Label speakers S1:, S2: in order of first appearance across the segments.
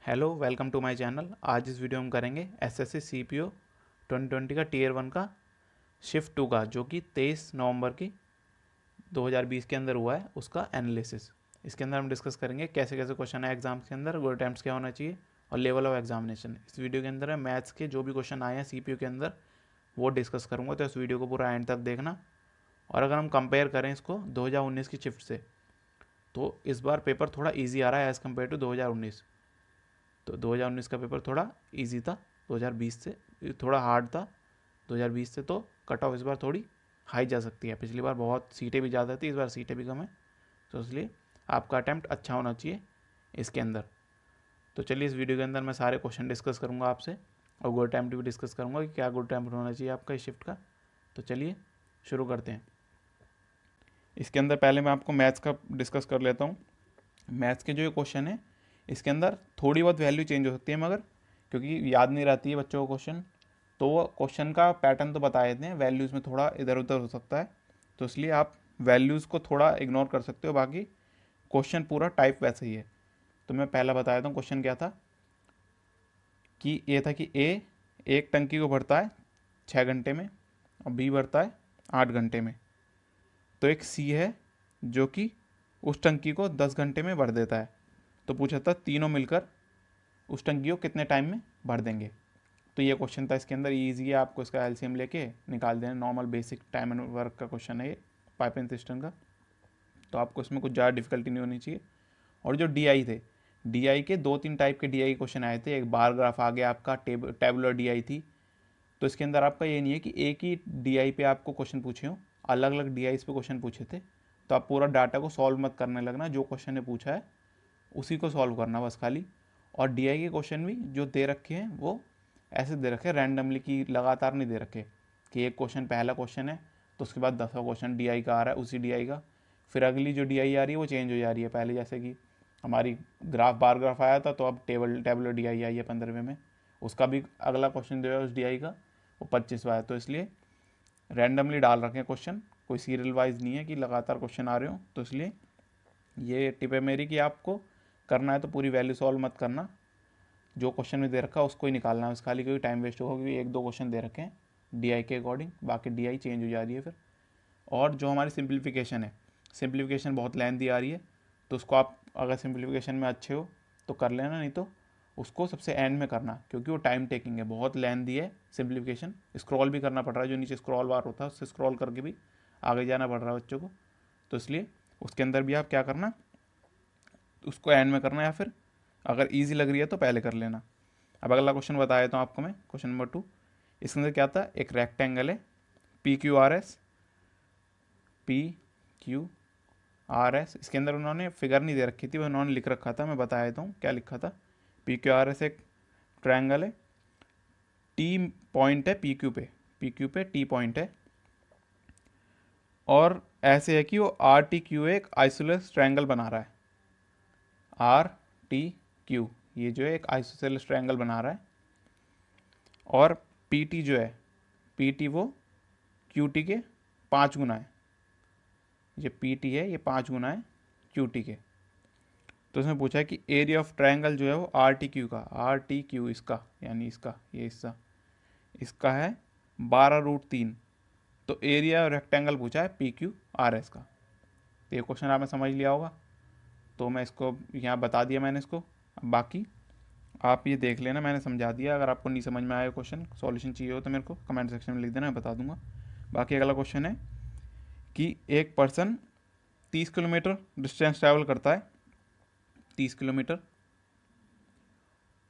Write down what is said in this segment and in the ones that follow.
S1: Hello welcome to my channel. आज इस video में करेंगे एसएससी सीपीओ 2020 का टीयर 1 का शिफ्ट 2 का, जो कि 23 नवंबर की 2020 के अंदर हुआ है, उसका एनालिसिस। इसके अंदर हम डिस्कस करेंगे कैसे कैसे क्वेश्चन है एग्जाम के अंदर, गुड अटैम्प्ट्स क्या होना चाहिए और लेवल ऑफ एग्जामिनेशन। इस वीडियो के अंदर मैथ्स के जो भी क्वेश्चन आए हैं सीपीओ के अंदर वो डिस्कस करूँगा, तो इस वीडियो को पूरा एंड तक देखना। और अगर हम कंपेयर करें इसको 2019 की शिफ्ट से, तो इस बार पेपर थोड़ा ईजी आ रहा है एज़ कम्पेयर टू 2019। तो 2019 का पेपर थोड़ा इजी था, 2020 से थोड़ा हार्ड था 2020 से, तो कट ऑफ इस बार थोड़ी हाई जा सकती है। पिछली बार बहुत सीटें भी ज़्यादा थी, इस बार सीटें भी कम है, तो इसलिए आपका अटैम्प्ट अच्छा होना चाहिए इसके अंदर। तो चलिए इस वीडियो के अंदर मैं सारे क्वेश्चन डिस्कस करूँगा आपसे, और गुड अटैम्प्ट भी डिस्कस करूँगा कि क्या गुड अटैम्प्ट होना चाहिए आपका इस शिफ्ट का। तो चलिए शुरू करते हैं। इसके अंदर पहले मैं आपको मैथ्स का डिस्कस कर लेता हूँ। मैथ्स के जो ये क्वेश्चन है, इसके अंदर थोड़ी बहुत वैल्यू चेंज हो सकती है, मगर क्योंकि याद नहीं रहती है बच्चों को क्वेश्चन, तो वो क्वेश्चन का पैटर्न तो बता देते हैं, वैल्यूज़ में थोड़ा इधर उधर हो सकता है, तो इसलिए आप वैल्यूज़ को थोड़ा इग्नोर कर सकते हो, बाकी क्वेश्चन पूरा टाइप वैसे ही है। तो मैं पहला बता देता हूँ क्वेश्चन क्या था। कि ये था कि ए एक टंकी को भरता है 6 घंटे में और बी भरता है 8 घंटे में। तो एक सी है जो कि उस टंकी को 10 घंटे में भर देता है। तो पूछा था तीनों मिलकर उस टंकी को कितने टाइम में भर देंगे। तो ये क्वेश्चन था, इसके अंदर ईजी है, आपको इसका एलसीएम लेके निकाल देना। Normal basic time and work का क्वेश्चन है ये, पाइपिंग सिस्टम का, तो आपको इसमें कुछ ज़्यादा डिफिकल्टी नहीं होनी चाहिए। और जो डीआई थे, डीआई के 2-3 टाइप के डीआई क्वेश्चन आए थे। एक बार ग्राफ आ गया आपका, टेबुलर डीआई थी। तो इसके अंदर आपका ये नहीं है कि एक ही डीआई पे आपको क्वेश्चन पूछे हों, अलग अलग डीआई पे क्वेश्चन पूछे थे। तो आप पूरा डाटा को सॉल्व मत करने लगना, जो क्वेश्चन ने पूछा है उसी को सॉल्व करना बस खाली। और डीआई के क्वेश्चन भी जो दे रखे हैं वो ऐसे दे रखे हैं रैंडमली, की लगातार नहीं दे रखे कि एक क्वेश्चन पहला क्वेश्चन है तो उसके बाद 10वां क्वेश्चन डीआई का आ रहा है उसी डीआई का, फिर अगली जो डीआई आ रही है वो चेंज हो जा रही है। पहले जैसे कि हमारी ग्राफ बार ग्राफ आया था, तो अब टेबलर डीआई आई है 15वें में, उसका भी अगला क्वेश्चन जो है उस डीआई का वो 25वां है। तो इसलिए रैंडमली डाल रखे हैं क्वेश्चन, कोई सीरियल वाइज नहीं है कि लगातार क्वेश्चन आ रहे हो। तो इसलिए ये टिप है मेरी कि आपको करना है तो पूरी वैल्यू सॉल्व मत करना, जो क्वेश्चन में दे रखा है उसको ही निकालना है बस खाली, क्योंकि टाइम वेस्ट होगा, क्योंकि 1-2 क्वेश्चन दे रखे हैं डीआई के अकॉर्डिंग, बाकी डीआई चेंज हो जा रही है फिर। और जो हमारी सिंप्लीफिकेशन है, सिंप्लीफिकेशन बहुत लेंथी आ रही है, तो उसको आप अगर सिंप्लीफिकेशन में अच्छे हो तो कर लेना, नहीं तो उसको सबसे एंड में करना, क्योंकि वो टाइम टेकिंग है, बहुत लेंथी है सिंप्लीफिकेशन। स्क्रॉल भी करना पड़ रहा है, जो नीचे स्क्रॉल बार होता है उससे स्क्रॉल करके भी आगे जाना पड़ रहा है बच्चों को। तो इसलिए उसके अंदर भी आप क्या करना, उसको एंड में करना, या फिर अगर ईजी लग रही है तो पहले कर लेना। अब अगला क्वेश्चन बता देता हूँ आपको मैं, क्वेश्चन नंबर 2। इसके अंदर क्या था, एक रेक्टेंगल है P Q R S, P Q R S. इसके अंदर उन्होंने फिगर नहीं दे रखी थी, वो उन्होंने लिख रखा था, मैं बता देता हूँ क्या लिखा था। पी क्यू आर एस एक ट्रायंगल है, टी पॉइंट है पी क्यू पे टी पॉइंट है, और ऐसे है कि वो आर टी क्यू एक आइसोसेलेस ट्रायंगल बना रहा है। आर टी क्यू ये जो है एक आइसोसेलेस ट्रायंगल बना रहा है, और पी टी जो है, पी टी वो क्यू टी के 5 गुना है। ये पी टी है, ये 5 गुना है क्यू टी के। तो इसमें पूछा है कि एरिया ऑफ ट्रायंगल जो है वो आर टी क्यू का, आर टी क्यू इसका यानी इसका ये हिस्सा, इसका है 12√3। तो एरिया रेक्टेंगल पूछा है पी क्यू आर एस का। तो ये क्वेश्चन आपने समझ लिया होगा, तो मैं इसको यहाँ बता दिया मैंने इसको। अब बाकी आप ये देख लेना, मैंने समझा दिया। अगर आपको नहीं समझ में आया क्वेश्चन, सॉल्यूशन चाहिए हो तो मेरे को कमेंट सेक्शन में लिख देना, मैं बता दूंगा। बाकी अगला क्वेश्चन है कि एक पर्सन 30 किलोमीटर डिस्टेंस ट्रैवल करता है, 30 किलोमीटर।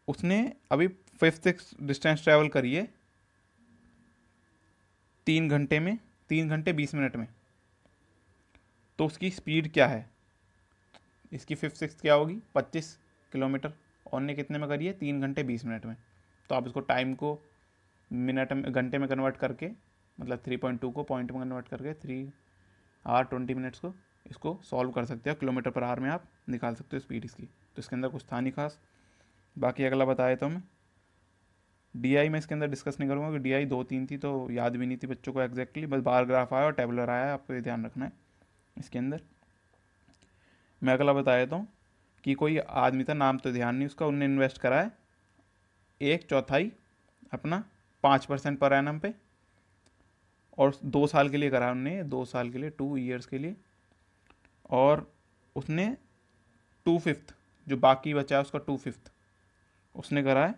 S1: उसने अभी 5-6 डिस्टेंस ट्रैवल करी है 3 घंटे में, 3 घंटे 20 मिनट में। तो उसकी स्पीड क्या है, इसकी 5-6 क्या होगी 25 किलोमीटर, और ने कितने में करी है 3 घंटे 20 मिनट में। तो आप इसको टाइम को मिनट में घंटे में कन्वर्ट करके, मतलब 3.2 को पॉइंट में कन्वर्ट करके 3 आवर 20 मिनट्स को इसको सॉल्व कर सकते हो, किलोमीटर पर आवर में आप निकाल सकते हो स्पीड इसकी। तो इसके अंदर कुछ था नहीं खास। बाकी अगला बताया तो मैं डीआई में इसके अंदर डिस्कस नहीं करूँगा, क्योंकि डीआई 2-3 थी तो याद भी नहीं थी बच्चों को एग्जैक्टली, बस बार ग्राफ आया और टेबलर आया, आपको ये ध्यान रखना है। इसके अंदर मैं अगला बता देता हूँ कि कोई आदमी था, नाम तो ध्यान नहीं उसका, उनने इन्वेस्ट करा है 1/4 अपना 5% पर एनम पे, और 2 साल के लिए करा है उनने, 2 साल के लिए, 2 ईयर्स के लिए। और उसने 2/5 जो बाकी बचा है उसका 2/5 उसने करा है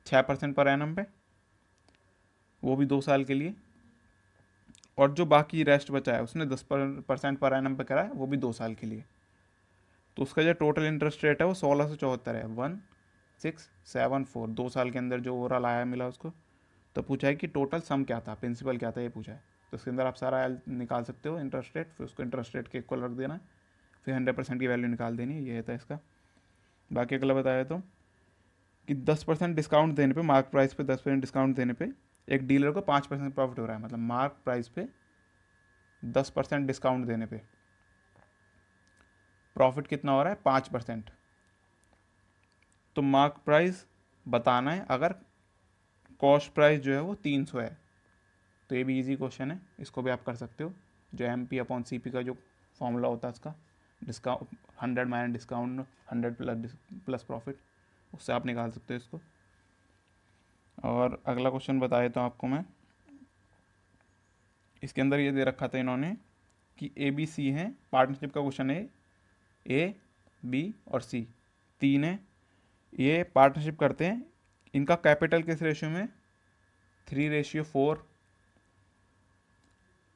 S1: 6% पर एनम पे, वो भी 2 साल के लिए। और जो बाकी रेस्ट बचा है उसने 10% पर एनम पे करा है, वो भी 2 साल के लिए। तो उसका जो टोटल इंटरेस्ट रेट है वो 1674 है, 1674, 2 साल के अंदर जो ओवरऑल आया मिला उसको। तो पूछा है कि टोटल सम क्या था, प्रिंसिपल क्या था, ये पूछा है। तो उसके अंदर आप सारा निकाल सकते हो इंटरेस्ट रेट, फिर उसको इंटरेस्ट रेट के इक्वल रख देना, फिर 100% की वैल्यू निकाल देनी है, ये था इसका। बाकी अगला बताया तो कि 10% डिस्काउंट देने पे, मार्क प्राइस पे 10% डिस्काउंट देने पे एक डीलर को 5% प्रॉफिट हो रहा है। मतलब मार्क प्राइस पे 10% डिस्काउंट देने पे प्रॉफिट कितना हो रहा है, 5%। तो मार्क प्राइस बताना है अगर कॉस्ट प्राइस जो है वो 300 है। तो ये भी इजी क्वेश्चन है, इसको भी आप कर सकते हो। जो MP/CP का जो फॉर्मूला होता है उसका, discount 100 minus discount 100 plus profit, उससे आप निकाल सकते हो इसको। और अगला क्वेश्चन बताए तो आपको मैं, इसके अंदर ये दे रखा था इन्होंने कि ABC है, पार्टनरशिप का क्वेश्चन है, A, B और C, 3 है। ये पार्टनरशिप करते हैं, इनका कैपिटल किस रेशियो में, 3:4,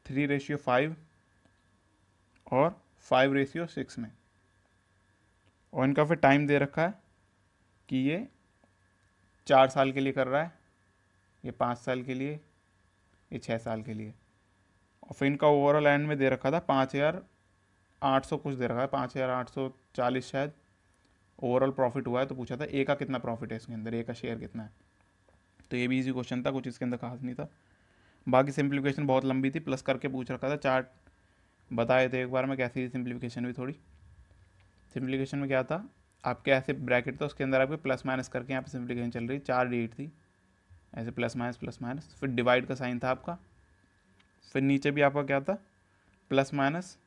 S1: 3:5 और 5:6 में। और इनका फिर टाइम दे रखा है कि ये 4 साल के लिए कर रहा है, ये 5 साल के लिए, ये 6 साल के लिए। और फिर इनका ओवरऑल एंड में दे रखा था 5,800 कुछ दे रखा है, 5,840 शायद ओवरऑल प्रॉफिट हुआ है। तो पूछा था ए का कितना प्रॉफिट है इसके अंदर, ए का शेयर कितना है। तो ये भी इजी क्वेश्चन था, कुछ इसके अंदर खास नहीं था। बाकी सिंप्लीफिकेशन बहुत लंबी थी, प्लस करके पूछ रखा था, चार्ट बताए थे एक बार में कैसी थी सिंप्लीफिकेशन भी थोड़ी। सिंप्लीफिकेशन में क्या था, आपके ऐसे ब्रैकेट था, उसके अंदर आपके प्लस माइनस करके यहाँ पे सिंप्लीफिकेशन चल रही, 4 डिजिट थी, ऐसे प्लस माइनस, फिर डिवाइड का साइन था आपका, फिर नीचे भी आपका क्या था, प्लस माइनस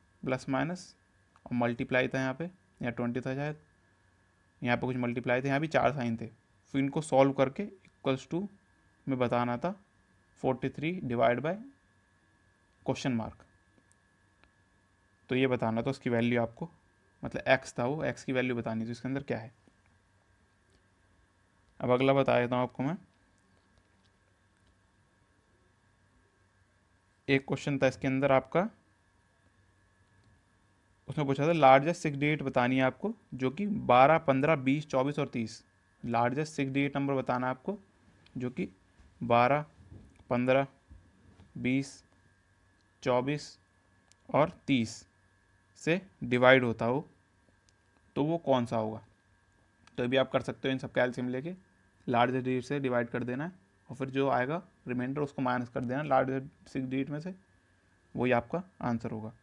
S1: और मल्टीप्लाई था यहाँ पे, या 20 था शायद, यहाँ पे कुछ मल्टीप्लाई थे, यहाँ भी 4 साइन थे। फिर इनको सॉल्व करके इक्वल्स टू में बताना था 43 डिवाइड बाय क्वेश्चन मार्क। तो ये बताना था उसकी वैल्यू आपको, मतलब एक्स था वो, एक्स की वैल्यू बतानी थी इसके अंदर क्या है। अब अगला बता देता हूँ आपको मैं, एक क्वेश्चन था इसके अंदर आपका, उसमें पूछा था लार्जेस्ट 6 डिजिट बतानी है आपको, जो कि 12, 15, 20, 24 और 30। लार्जेस्ट 6 डिजिट नंबर बताना है आपको जो कि 12, 15, 20, 24 और 30 से डिवाइड होता हो, तो वो कौन सा होगा। तो भी आप कर सकते हो, इन सब कैल्शियम लेके लार्जेस्ट डिजिट से डिवाइड कर देना है, और फिर जो आएगा रिमाइंडर उसको माइनस कर देना लार्जेस्ट 6 डिजिट में से, वही आपका आंसर होगा।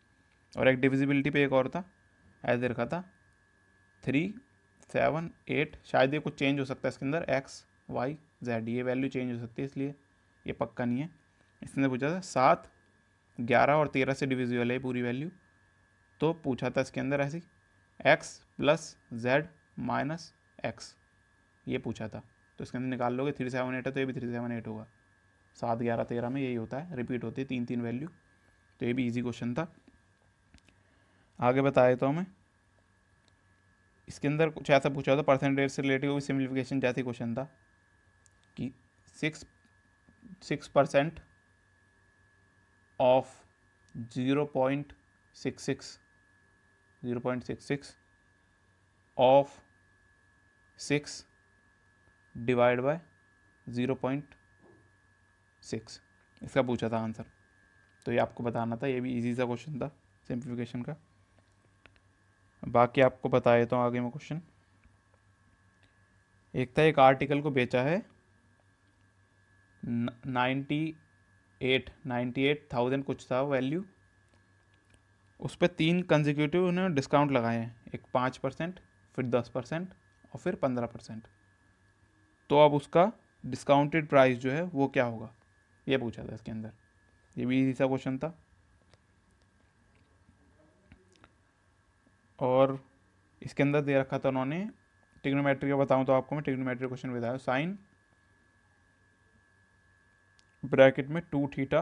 S1: और एक डिविजिबिलिटी पे एक और था, ऐसे रखा था 3, 7, 8, शायद ये कुछ चेंज हो सकता है इसके अंदर, XY Z, ये वैल्यू चेंज हो सकती है, इसलिए ये पक्का नहीं है। इसके अंदर पूछा था 7, 11 और 13 से डिविजिबल है पूरी वैल्यू। तो पूछा था इसके अंदर ऐसी X + Z - X, ये पूछा था। तो इसके अंदर निकाल लोगे, 3, 7, 8 है तो ये भी 3, 7, 8 होगा। 7, 11, 13 में यही होता है, रिपीट होती है 3 वैल्यू। तो ये भी इजी क्वेश्चन था। आगे बताया तो मैं, इसके अंदर कुछ ऐसा पूछा था परसेंटेज से रिलेटेड, भी सिम्प्लीफिकेशन जैसे क्वेश्चन था कि 6% ऑफ 0.66 ऑफ 6 डिवाइड बाय 0.6, इसका पूछा था आंसर। तो ये आपको बताना था, ये भी इजी सा क्वेश्चन था सिंप्लीफिकेशन का। बाकी आपको बता देता हूँ आगे में क्वेश्चन। एक था, एक आर्टिकल को बेचा है 98,000 कुछ था वैल्यू, उस पर 3 कंजिक्यूटिव उन्होंने डिस्काउंट लगाए हैं, एक 5%, फिर 10% और फिर 15%। तो अब उसका डिस्काउंटेड प्राइस जो है वो क्या होगा, ये पूछा था इसके अंदर। ये भी इजी सा क्वेश्चन था। और इसके अंदर दे रखा था उन्होंने ट्रिग्नोमेट्री का, बताऊँ तो आपको मैं ट्रिग्नोमेट्री क्वेश्चन बताया, साइन ब्रैकेट में 2 थीटा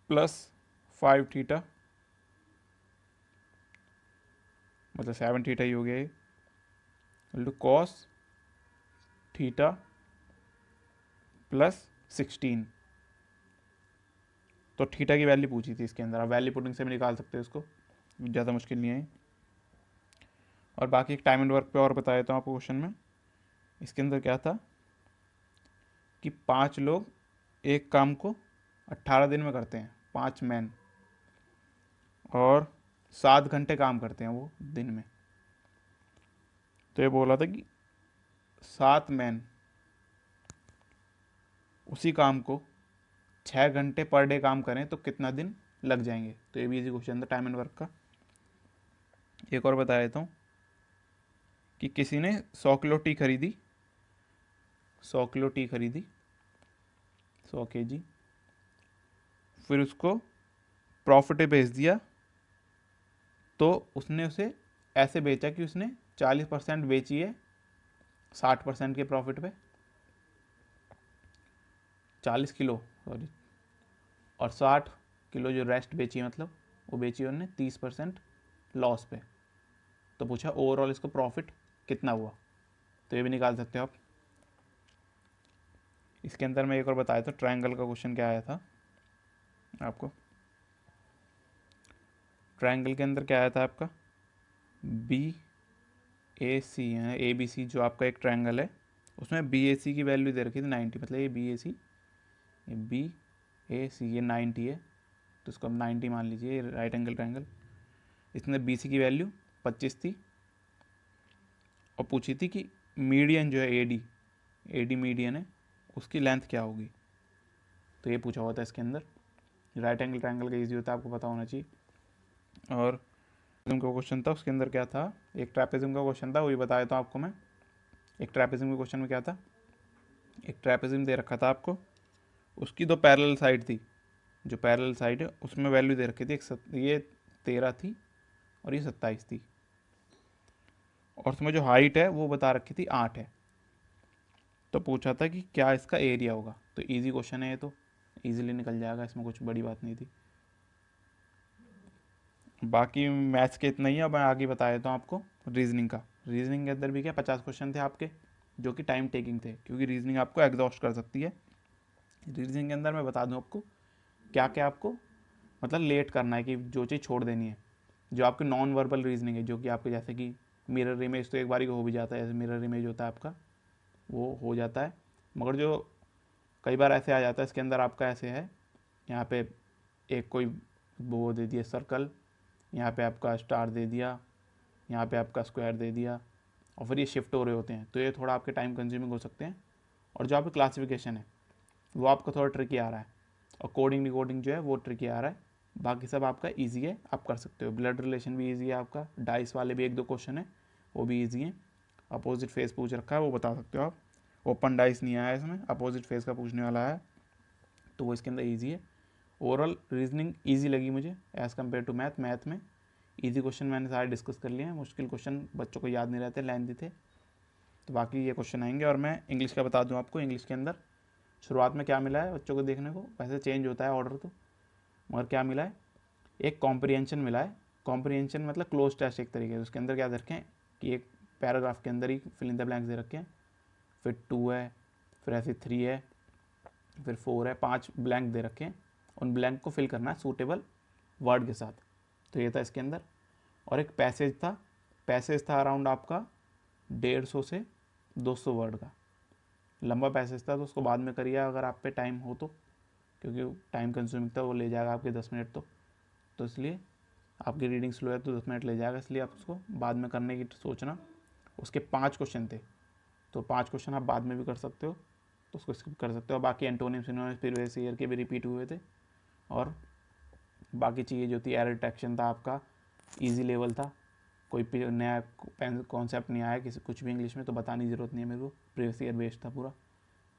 S1: प्लस 5 थीटा, मतलब 7 थीटा ही हो गया ये, कॉस थीटा प्लस 16। तो थीटा की वैल्यू पूछी थी इसके अंदर, आप वैल्यू पुटिंग से भी निकाल सकते हो इसको, ज़्यादा मुश्किल नहीं है। और बाकी एक टाइम एंड वर्क पे और बता देता हूँ आपको क्वेश्चन में। इसके अंदर क्या था कि 5 लोग एक काम को 18 दिन में करते हैं, 5 मैन, और 7 घंटे काम करते हैं वो दिन में। तो ये बोला था कि 7 मैन उसी काम को 6 घंटे पर डे काम करें तो कितना दिन लग जाएंगे। तो ये भी इजी क्वेश्चन था टाइम एंड वर्क का। एक और बता देता हूँ कि किसी ने 100 किलो टी खरीदी, 100 किलो टी खरीदी, 100 kg, फिर उसको प्रॉफिट पे बेच दिया। तो उसने उसे ऐसे बेचा कि उसने 40% बेची है 60% के प्रॉफिट पे, 40 किलो सॉरी, और 60 किलो जो रेस्ट बेची है, मतलब वो बेची उन्होंने 30% लॉस पे। तो पूछा ओवरऑल इसको प्रॉफिट कितना हुआ, तो ये भी निकाल सकते हो आप। इसके अंदर मैं एक और बताया था, ट्रायंगल का क्वेश्चन क्या आया था आपको। ट्रायंगल के अंदर क्या आया था आपका, बी ए सी है, ए बी सी जो आपका एक ट्रायंगल है, उसमें बी ए सी की वैल्यू दे रखी थी 90, मतलब ये बी ए सी, ये बी ए सी, ये 90 है, तो इसको हम 90 मान लीजिए, राइट एंगल ट्रायंगल। इसमें बी सी की वैल्यू 25 थी, और पूछी थी कि मीडियन जो है ए डी मीडियन है, उसकी लेंथ क्या होगी। तो ये पूछा हुआ था इसके अंदर। राइट एंगल ट्रायंगल का ईजी होता है, आपको पता होना चाहिए। और का क्वेश्चन था, उसके अंदर क्या था, एक ट्रैपेजिज्म का क्वेश्चन था, वही बताया था आपको मैं। एक ट्रैपेजिज्म के क्वेश्चन में क्या था, एक ट्रैपेजिज्म दे रखा था आपको, उसकी 2 पैरेलल साइड थी, जो पैरेलल साइड है उसमें वैल्यू दे रखी थी, ये 13 थी और ये 27 थी, और उसमें जो हाइट है वो बता रखी थी 8 है। तो पूछा था कि क्या इसका एरिया होगा। तो इजी क्वेश्चन है ये, तो इजीली निकल जाएगा, इसमें कुछ बड़ी बात नहीं थी। बाकी मैथ्स के इतना ही है। अब मैं आगे बता देता हूँ आपको रीजनिंग का। रीजनिंग के अंदर भी क्या 50 क्वेश्चन थे आपके, जो कि टाइम टेकिंग थे, क्योंकि रीजनिंग आपको एग्जॉस्ट कर सकती है। रीजनिंग के अंदर मैं बता दूँ आपको क्या क्या आपको मतलब लेट करना है, कि जो चीज़ छोड़ देनी है। जो आपकी नॉन वर्बल रीजनिंग है, जो कि आपके जैसे कि मिरर इमेज, तो एक बारी को हो भी जाता है, जैसे मिरर इमेज होता है आपका, वो हो जाता है। मगर जो कई बार ऐसे आ जाता है इसके अंदर आपका, ऐसे है यहाँ पे एक कोई वो दे दिया सर्कल, यहाँ पे आपका स्टार दे दिया, यहाँ पे आपका स्क्वायर दे दिया, और फिर ये शिफ्ट हो रहे होते हैं, तो ये थोड़ा आपके टाइम कंज्यूमिंग हो सकते हैं। और जो आपका क्लासिफिकेशन है वो आपका थोड़ा ट्रिकी आ रहा है, और कोडिंग डिकोडिंग जो है वो ट्रिकी आ रहा है। बाकी सब आपका ईजी है, आप कर सकते हो। ब्लड रिलेशन भी ईजी है आपका, डाइस वाले भी 1-2 क्वेश्चन है वो भी ईजी है। अपोजिट फेस पूछ रखा है वो बता सकते हो आप, ओपन डाइस नहीं आया इसमें, अपोजिट फेस का पूछने वाला है, तो वो इसके अंदर ईजी है। ओवरऑल रीजनिंग ईजी लगी मुझे as compare to math. Math में ईजी क्वेश्चन मैंने सारे डिस्कस कर लिए हैं, मुश्किल क्वेश्चन बच्चों को याद नहीं रहते, लेंथी थे, तो बाकी ये क्वेश्चन आएंगे। और मैं इंग्लिश का बता दूं आपको, इंग्लिश के अंदर शुरुआत में क्या मिला है बच्चों को देखने को, वैसे चेंज होता है ऑर्डर तो, मगर क्या मिला है, एक कॉम्प्रिहेंशन मिला है। कॉम्प्रिहेंशन मतलब क्लोज टेस्ट एक तरीके से, उसके अंदर क्या दे रखे हैं कि एक पैराग्राफ के अंदर ही फिल इन द ब्लैंक्स दे रखे हैं, फिर 2 है, फिर ऐसे 3 है, फिर 4 है, 5 ब्लैंक दे रखे हैं, उन ब्लैंक को फिल करना है सूटेबल वर्ड के साथ। तो ये था इसके अंदर। और एक पैसेज था, पैसेज था अराउंड आपका 150 से 200 वर्ड का लंबा पैसेज था, तो उसको बाद में करिए अगर आप पे टाइम हो तो, क्योंकि टाइम कंज्यूमिंग था, वो ले जाएगा आपके 10 मिनट तो इसलिए आपकी रीडिंग स्लो है तो 10 मिनट ले जाएगा, इसलिए आप उसको बाद में करने की सोचना। उसके 5 क्वेश्चन थे, तो 5 क्वेश्चन आप बाद में भी कर सकते हो, तो उसको स्किप कर सकते हो। बाकी एंटोनिम्स सिनोनिम्स प्रीवियस ईयर के भी रिपीट हुए थे, और बाकी चीज़ें जो थी, एरर डिटेक्शन था आपका, इजी लेवल था, कोई नया कॉन्सेप्ट नहीं आया किसी कुछ भी इंग्लिश में, तो बताने की ज़रूरत नहीं है मेरे को, प्रीवियस ईयर बेस्ड था पूरा।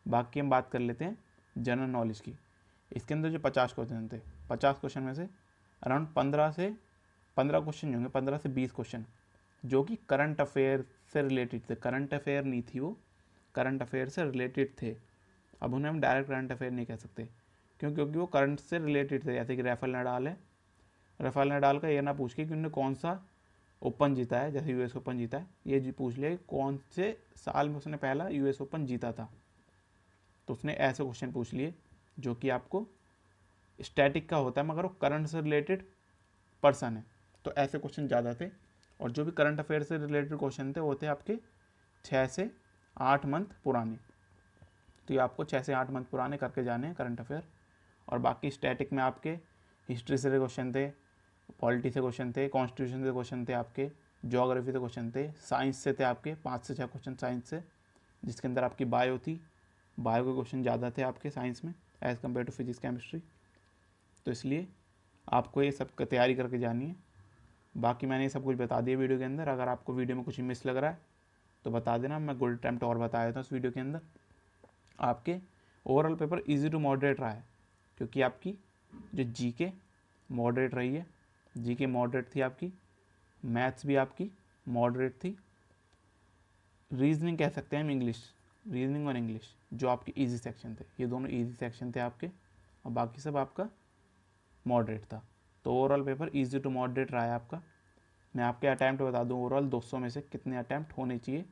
S1: बाकी हम बात कर लेते हैं जनरल नॉलेज की। इसके अंदर जो 50 क्वेश्चन थे, 50 क्वेश्चन में से अराउंड 15 क्वेश्चन होंगे, 15 से 20 क्वेश्चन जो कि करंट अफेयर से रिलेटेड थे। करंट अफेयर नहीं थी वो, करंट अफेयर से रिलेटेड थे। अब उन्हें हम डायरेक्ट करंट अफेयर नहीं कह सकते, क्यों? क्योंकि वो करंट से रिलेटेड थे। जैसे कि राफेल नडाल है, राफेल नडाल का ये ना पूछ के कि उन्होंने कौन सा ओपन जीता है, जैसे यूएस ओपन जीता है, ये जी पूछ लिया कि कौन से साल में उसने पहला यूएस ओपन जीता था। तो उसने ऐसे क्वेश्चन पूछ लिए जो कि आपको स्टैटिक का होता है, मगर वो करंट से रिलेटेड पर्सन है। तो ऐसे क्वेश्चन ज़्यादा थे। और जो भी करंट अफेयर से रिलेटेड क्वेश्चन थे वो थे आपके 6 से 8 मंथ पुराने। तो ये आपको 6 से 8 मंथ पुराने करके जाने हैं करंट अफेयर। और बाकी स्टैटिक में आपके हिस्ट्री से क्वेश्चन थे, पॉलिटी से क्वेश्चन थे, कॉन्स्टिट्यूशन से क्वेश्चन थे आपके, ज्योग्राफी से क्वेश्चन थे, साइंस से थे आपके 5 से 6 क्वेश्चन साइंस से, जिसके अंदर आपकी बायो थी। बायो के क्वेश्चन ज़्यादा थे आपके साइंस में as compare to physics chemistry. तो इसलिए आपको ये सब का तैयारी करके जानी है। बाकी मैंने ये सब कुछ बता दिया वीडियो के अंदर। अगर आपको वीडियो में कुछ मिस लग रहा है तो बता देना, मैं गोल्ड अटेम्प्ट और बता देता हूँ इस वीडियो के अंदर। आपके overall paper easy to moderate रहा है, क्योंकि आपकी जो जीके मॉडरेट रही है, जीके मॉडरेट थी आपकी, मैथ्स भी आपकी मॉडरेट थी, रीजनिंग कह सकते हैं हम इंग्लिश, रीजनिंग और इंग्लिश जो आपके इजी सेक्शन थे, ये दोनों इजी सेक्शन थे आपके, और बाकी सब आपका मॉडरेट था। तो overall paper easy to moderate रहा है आपका। मैं आपके अटैम्प्ट बता दूं, ओवरऑल 200 में से कितने अटैम्प्ट होने चाहिए,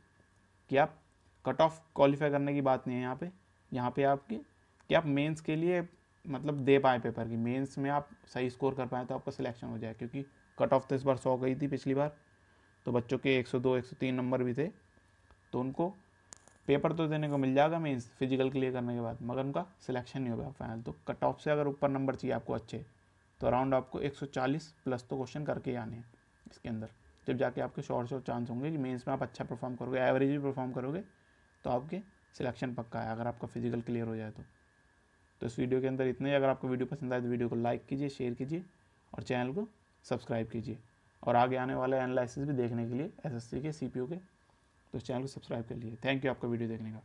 S1: कि आप कट ऑफ क्वालिफाई करने की बात नहीं है यहाँ पे आपकी कि आप मेंस के लिए मतलब दे पाए पेपर की, मेंस में आप सही स्कोर कर पाए तो आपका सिलेक्शन हो जाए। क्योंकि कट ऑफ तो इस बार 100 गई थी पिछली बार, तो बच्चों के 102 103 नंबर भी थे, तो उनको पेपर तो देने को मिल जाएगा मेंस फिजिकल क्लियर करने के बाद, मगर उनका सिलेक्शन नहीं होगा फाइनल। तो कट ऑफ से अगर ऊपर नंबर चाहिए आपको अच्छे, तो अराउंड आपको 140 प्लस तो क्वेश्चन करके ही आने हैं इसके अंदर, जब जाके आपके शॉर्ट चांस होंगे कि मेंस में आप अच्छा परफॉर्म करोगे, एवरेज भी परफॉर्म करोगे तो आपके सिलेक्शन पक्का है, अगर आपका फिजिकल क्लियर हो जाए तो इस वीडियो के अंदर इतना ही। अगर आपको वीडियो पसंद आए तो वीडियो को लाइक कीजिए, शेयर कीजिए और चैनल को सब्सक्राइब कीजिए। और आगे आने वाले एनालिसिस भी देखने के लिए एसएससी के सीपीओ के, तो इस चैनल को सब्सक्राइब कर लीजिए। थैंक यू आपका वीडियो देखने का।